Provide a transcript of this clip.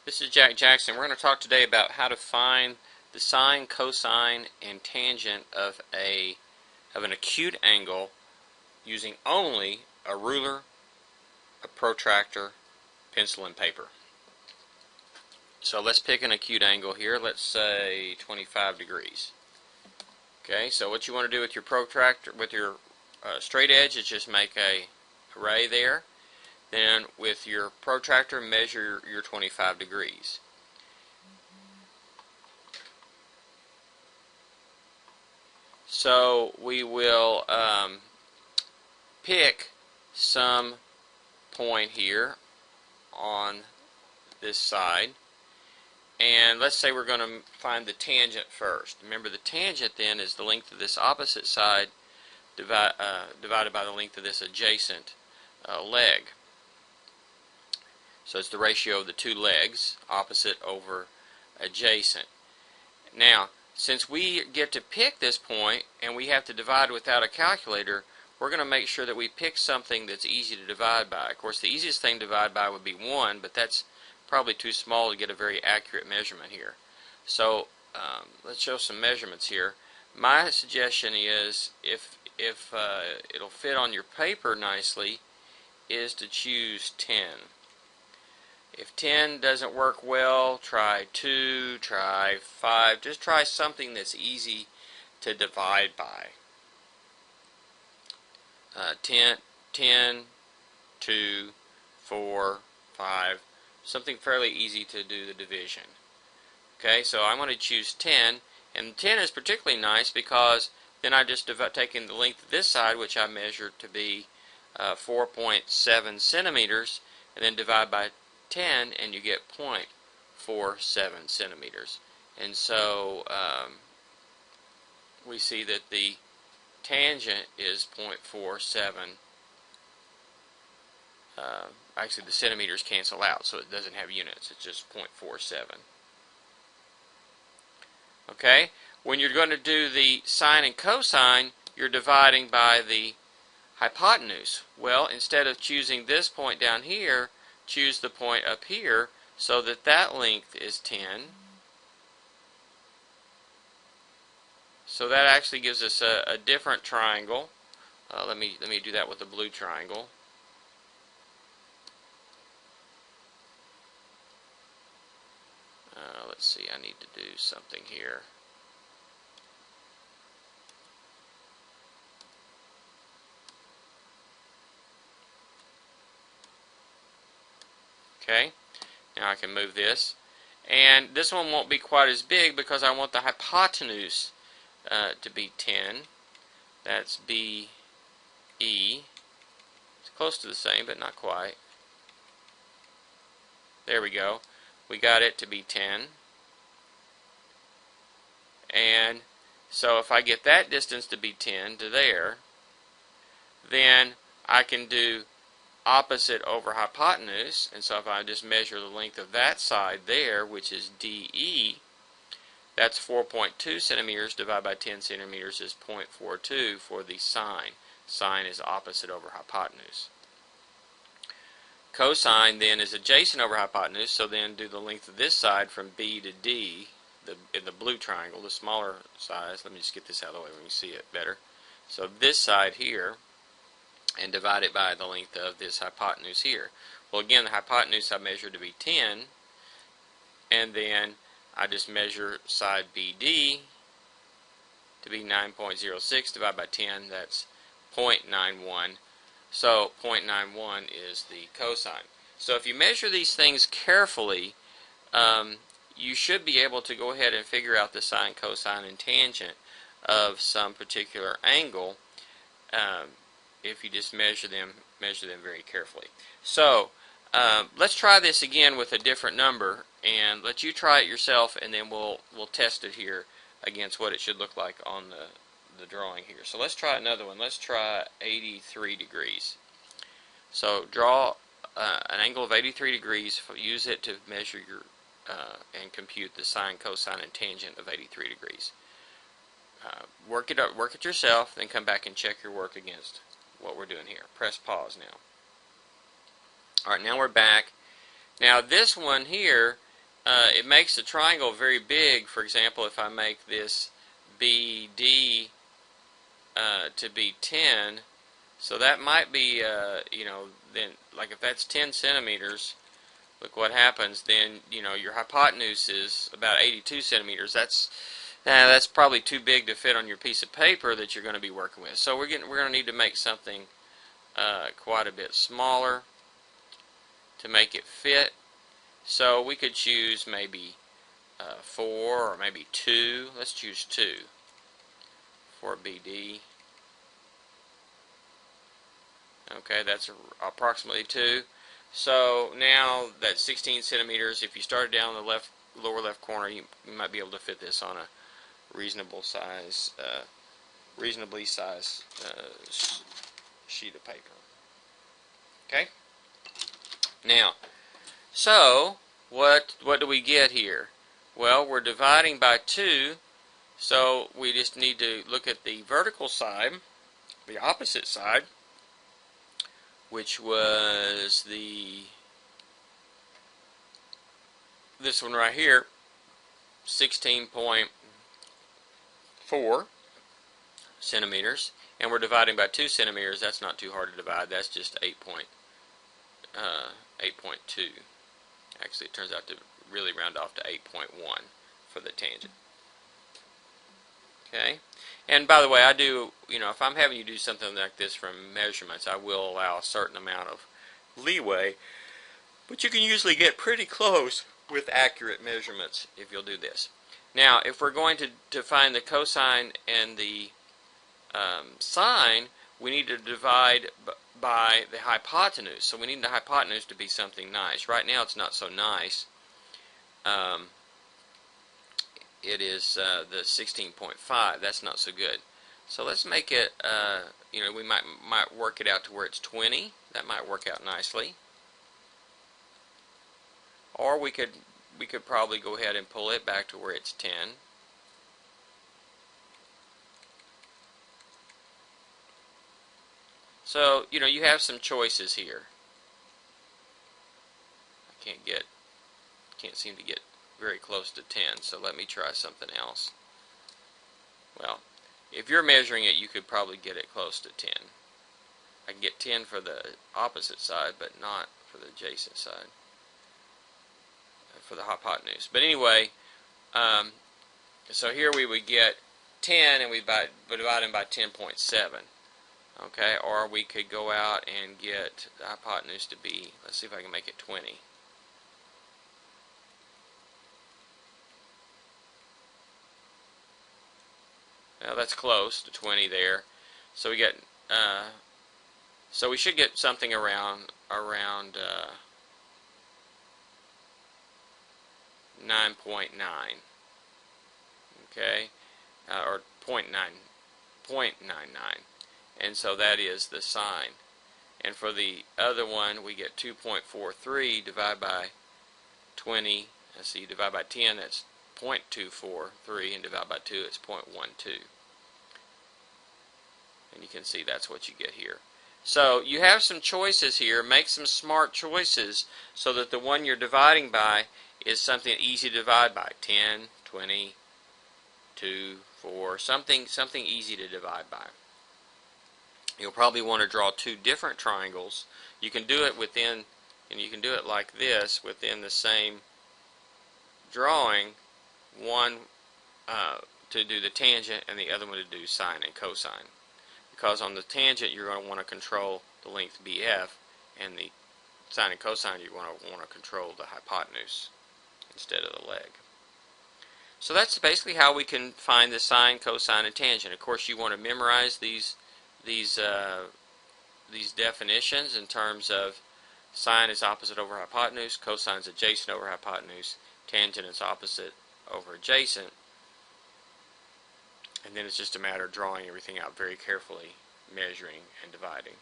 This is Jack Jackson. We're going to talk today about how to find the sine, cosine, and tangent of an acute angle using only a ruler, a protractor, pencil, and paper. So let's pick an acute angle here. Let's say 25 degrees. Okay, so what you want to do with your protractor, with your straight edge, is just make a ray there. Then with your protractor, measure your 25 degrees. So we will pick some point here on this side, and let's say we're going to find the tangent first. Remember, the tangent then is the length of this opposite side divided by the length of this adjacent leg. So it's the ratio of the two legs, opposite over adjacent. Now, since we get to pick this point and we have to divide without a calculator, we're going to make sure that we pick something that's easy to divide by. Of course, the easiest thing to divide by would be 1, but that's probably too small to get a very accurate measurement here. So let's show some measurements here. My suggestion is, if it'll fit on your paper nicely, is to choose 10. If 10 doesn't work well, try 2, try 5. Just try something that's easy to divide by. 10, 2, 4, 5. Something fairly easy to do the division. Okay, so I'm going to choose 10. And 10 is particularly nice because then I just taken the length of this side, which I measured to be 4.7 centimeters, and then divide by 10, and you get 0.47 centimeters. And so we see that the tangent is 0.47. Actually, the centimeters cancel out, so it doesn't have units. It's just 0.47. Okay? When you're going to do the sine and cosine, you're dividing by the hypotenuse. Well, instead of choosing this point down here, choose the point up here so that that length is 10. So that actually gives us a different triangle. Let me do that with the blue triangle. Let's see, I need to do something here. Okay, now I can move this, and this one won't be quite as big because I want the hypotenuse to be 10. That's BE. It's close to the same, but not quite. There we go. We got it to be 10. And so if I get that distance to be 10 to there, then I can do opposite over hypotenuse, and so if I just measure the length of that side there, which is DE, that's 4.2 centimeters divided by 10 centimeters is 0.42 for the sine. Sine is opposite over hypotenuse. Cosine then is adjacent over hypotenuse, so then do the length of this side from B to D, in the blue triangle, the smaller size. Let me just get this out of the way when you see it better. So this side here, and divide it by the length of this hypotenuse here. Well, again, the hypotenuse I measured to be 10, and then I just measure side BD to be 9.06 divided by 10, that's 0.91. So 0.91 is the cosine. So if you measure these things carefully, you should be able to go ahead and figure out the sine, cosine, and tangent of some particular angle if you just measure them very carefully. So let's try this again with a different number, and let you try it yourself, and then we'll test it here against what it should look like on the drawing here. So let's try another one. Let's try 83 degrees. So draw an angle of 83 degrees. Use it to measure your and compute the sine, cosine, and tangent of 83 degrees. Work it yourself, then come back and check your work against what we're doing here. Press pause now. Alright, now we're back. Now this one here it makes the triangle very big. For example, if I make this BD to be 10, so that might be, then, like if that's 10 centimeters, look what happens. Then, your hypotenuse is about 82 centimeters. That's probably too big to fit on your piece of paper that you're going to be working with. So we're going to need to make something quite a bit smaller to make it fit. So we could choose maybe 4 or maybe 2. Let's choose 2 for BD. Okay, that's approximately 2. So now that's 16 centimeters. If you started down in the lower left corner, you might be able to fit this on a reasonably sized sheet of paper. Okay. Now, so what do we get here? Well, we're dividing by 2, so we just need to look at the vertical side, the opposite side, which was this one right here, 16.4 centimeters, and we're dividing by 2 centimeters. That's not too hard to divide. That's just 8.2. Actually, it turns out to really round off to 8.1 for the tangent. Okay, and by the way, I do, if I'm having you do something like this from measurements, I will allow a certain amount of leeway, but you can usually get pretty close with accurate measurements if you'll do this. Now, if we're going to find the cosine and the sine, we need to divide by the hypotenuse. So we need the hypotenuse to be something nice. Right now it's not so nice. It is the 16.5. That's not so good. So let's make it, we might work it out to where it's 20. That might work out nicely. Or we could probably go ahead and pull it back to where it's 10. So, you have some choices here. I can't seem to get very close to 10, so let me try something else. Well, if you're measuring it, you could probably get it close to 10. I can get 10 for the opposite side, but not for the adjacent side, for the hypotenuse. But anyway, so here we would get 10, and we divide them by 10.7. Okay, or we could go out and get the hypotenuse to be, let's see if I can make it 20. Now that's close to 20 there. So we get, so we should get something around 9.9. Okay, or 0.99. And so that is the sine. And for the other one, we get 2.43 divided by 20. Let's see, divide by 10, that's 0.243, and divide by 2, it's 0.12. And you can see that's what you get here. So you have some choices here. Make some smart choices so that the one you're dividing by is something easy to divide by. 10, 20, 2, 4, something easy to divide by. You'll probably want to draw 2 different triangles. You can do it within, and you can do it like this within the same drawing. One to do the tangent, and the other one to do sine and cosine. Because on the tangent, you're going to want to control the length BF, and the sine and cosine, you're going to want to control the hypotenuse instead of the leg. So that's basically how we can find the sine, cosine, and tangent. Of course, you want to memorize these definitions in terms of sine is opposite over hypotenuse, cosine is adjacent over hypotenuse, tangent is opposite over adjacent, and then it's just a matter of drawing everything out very carefully, measuring and dividing.